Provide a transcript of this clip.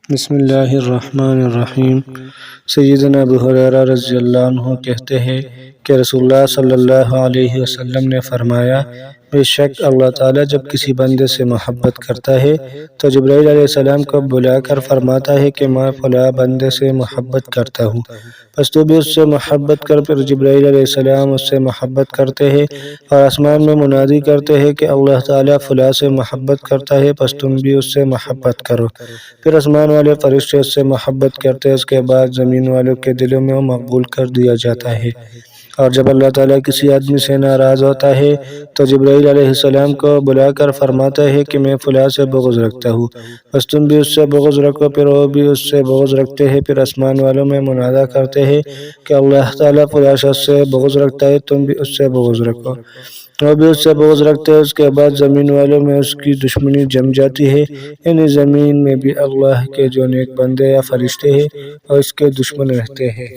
بسم اللہ الرحمن الرحیم۔ سیدنا ابو ہریرہ رضی اللہ عنہ کہتے ہیں کہ رسول اللہ صلی اللہ علیہ وسلم نے فرمایا، بے شک اللہ تعالیٰ جب کسی بندے سے محبت کرتا ہے تو جبرائیل علیہ السلام کو بلا کر فرماتا ہے کہ میں فلاں بندے سے محبت کرتا ہوں، پس تو بھی اس سے محبت کر۔ پھر جبرائیل علیہ السلام اس سے محبت کرتے ہیں اور آسمان میں منادی کرتے ہیں کہ اللہ تعالیٰ فلاں سے محبت کرتا ہے، پس تم بھی اس سے محبت کرو۔ پھر آسمان والے فرشتے اس سے محبت کرتے ہیں، اس کے بعد زمین والوں کے دلوں میں وہ مقبول کر دیا جاتا ہے۔ اور جب اللہ تعالیٰ کسی آدمی سے ناراض ہوتا ہے تو جبرائیل علیہ السلام کو بلا کر فرماتا ہے کہ میں فلاں سے بغض رکھتا ہوں، بس تم بھی اس سے بغض رکھو۔ پھر وہ بھی اس سے بغض رکھتے ہیں۔ پھر آسمان والوں میں منادا کرتے ہیں کہ اللہ تعالیٰ فلاں شخص سے بغض رکھتا ہے، تم بھی اس سے بغض رکھو۔ وہ بھی اس سے بغض رکھتے ہیں۔ اس کے بعد زمین والوں میں اس کی دشمنی جم جاتی ہے، یعنی زمین میں بھی اللہ کے جو نیک بندے یا فرشتے ہیں وہ اس کے دشمن رہتے ہیں۔